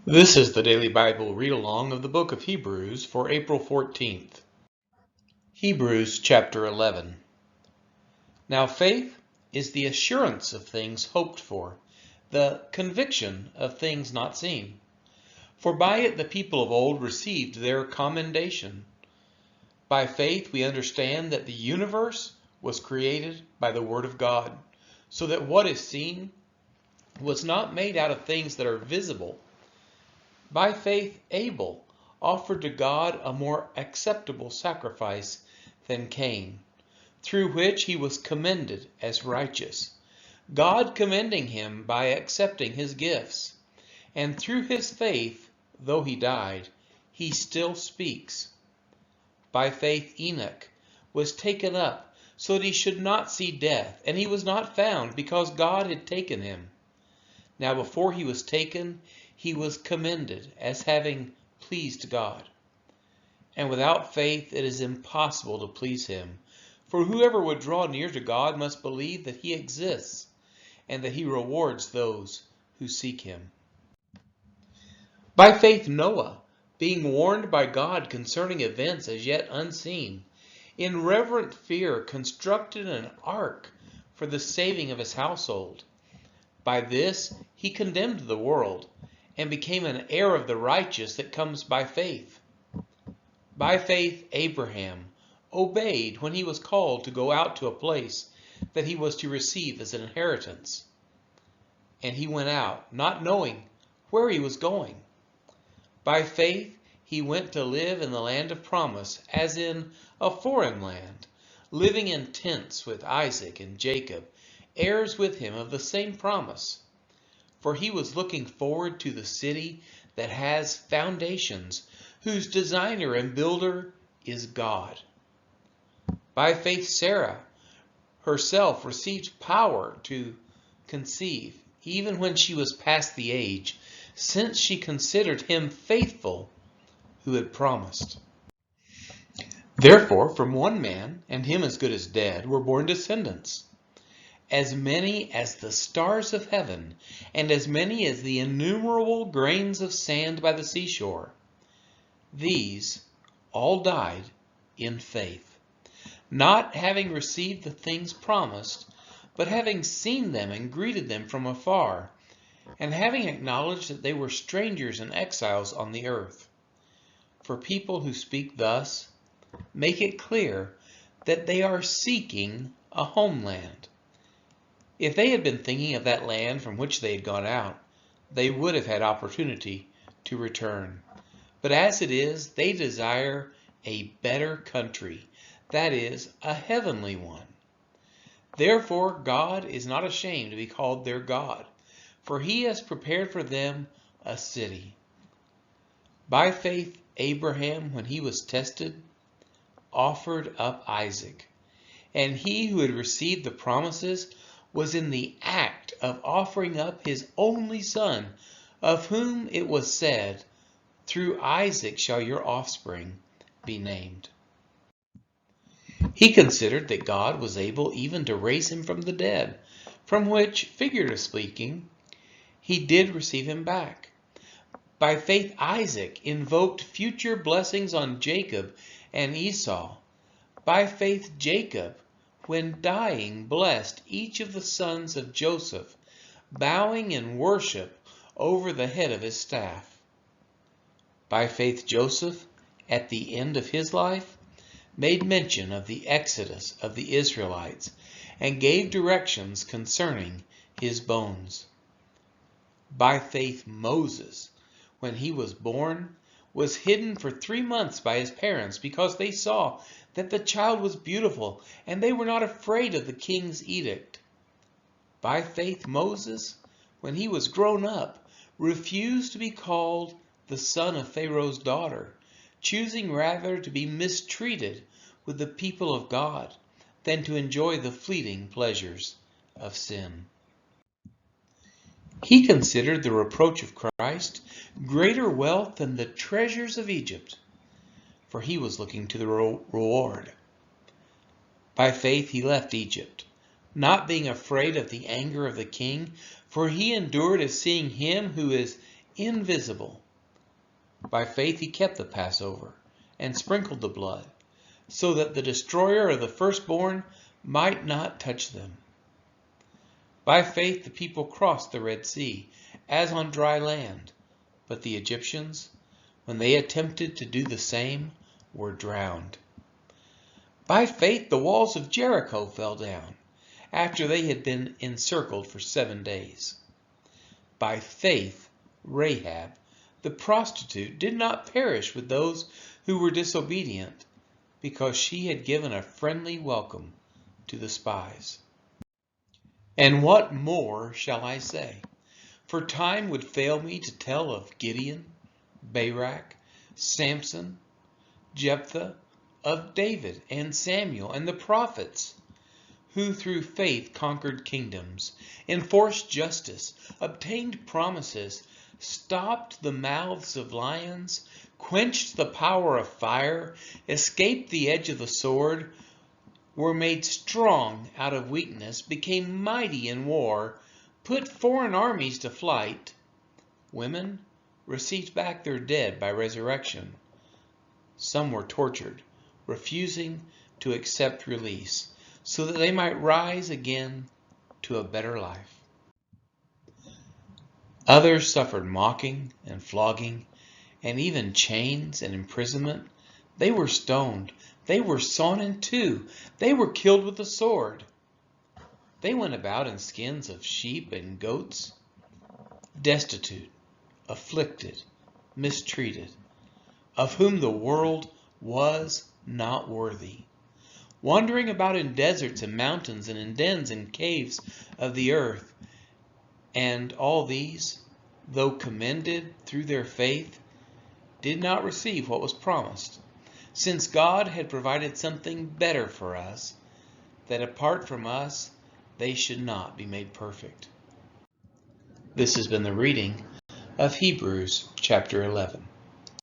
This is the Daily Bible Read-Along of the book of Hebrews for April 14th. Hebrews chapter 11. Now faith is the assurance of things hoped for, the conviction of things not seen. For by it the people of old received their commendation. By faith we understand that the universe was created by the Word of God, so that what is seen was not made out of things that are visible. By faith Abel offered to God a more acceptable sacrifice than Cain, through which he was commended as righteous, God commending him by accepting his gifts. And through his faith, though he died, he still speaks. By faith Enoch was taken up so that he should not see death, and he was not found because God had taken him. Now before he was taken, he was commended as having pleased God. And without faith it is impossible to please him. For whoever would draw near to God must believe that he exists, and that he rewards those who seek him. By faith Noah, being warned by God concerning events as yet unseen, in reverent fear constructed an ark for the saving of his household. By this he condemned the world, and became an heir of the righteousness that comes by faith. By faith Abraham obeyed when he was called to go out to a place that he was to receive as an inheritance. And he went out, not knowing where he was going. By faith he went to live in the land of promise, as in a foreign land, living in tents with Isaac and Jacob, heirs with him of the same promise. For he was looking forward to the city that has foundations, whose designer and builder is God. By faith Sarah herself received power to conceive, even when she was past the age, since she considered him faithful who had promised. Therefore, from one man, and him as good as dead, were born descendants, as many as the stars of heaven, and as many as the innumerable grains of sand by the seashore. These all died in faith, not having received the things promised, but having seen them and greeted them from afar, and having acknowledged that they were strangers and exiles on the earth. For people who speak thus make it clear that they are seeking a homeland. If they had been thinking of that land from which they had gone out, they would have had opportunity to return. But as it is, they desire a better country, that is, a heavenly one. Therefore God is not ashamed to be called their God, for he has prepared for them a city. By faith Abraham, when he was tested, offered up Isaac, and he who had received the promises was in the act of offering up his only son, of whom it was said, "Through Isaac shall your offspring be named." He considered that God was able even to raise him from the dead, from which, figuratively speaking, he did receive him back. By faith Isaac invoked future blessings on Jacob and Esau. By faith Jacob, when dying, blessed each of the sons of Joseph, bowing in worship over the head of his staff. By faith Joseph, at the end of his life, made mention of the exodus of the Israelites, and gave directions concerning his bones. By faith Moses, when he was born, was hidden for 3 months by his parents, because they saw that the child was beautiful, and they were not afraid of the king's edict. By faith Moses, when he was grown up, refused to be called the son of Pharaoh's daughter, choosing rather to be mistreated with the people of God than to enjoy the fleeting pleasures of sin. He considered the reproach of Christ greater wealth than the treasures of Egypt, for he was looking to the reward. By faith he left Egypt, not being afraid of the anger of the king, for he endured as seeing him who is invisible. By faith he kept the Passover and sprinkled the blood, so that the destroyer of the firstborn might not touch them. By faith the people crossed the Red Sea as on dry land, but the Egyptians, when they attempted to do the same, were drowned. By faith the walls of Jericho fell down, after they had been encircled for 7 days. By faith Rahab, the prostitute, did not perish with those who were disobedient, because she had given a friendly welcome to the spies. And what more shall I say? For time would fail me to tell of Gideon, Barak, Samson, Jephthah, of David and Samuel and the prophets, who through faith conquered kingdoms, enforced justice, obtained promises, stopped the mouths of lions, quenched the power of fire, escaped the edge of the sword, were made strong out of weakness, became mighty in war, put foreign armies to flight. Women received back their dead by resurrection. Some were tortured, refusing to accept release, so that they might rise again to a better life. Others suffered mocking and flogging, and even chains and imprisonment. They were stoned. They were sawn in two. They were killed with the sword. They went about in skins of sheep and goats, destitute, afflicted, mistreated, of whom the world was not worthy, wandering about in deserts and mountains and in dens and caves of the earth. And all these, though commended through their faith, did not receive what was promised, since God had provided something better for us, that apart from us they should not be made perfect. This has been the reading of Hebrews chapter 11.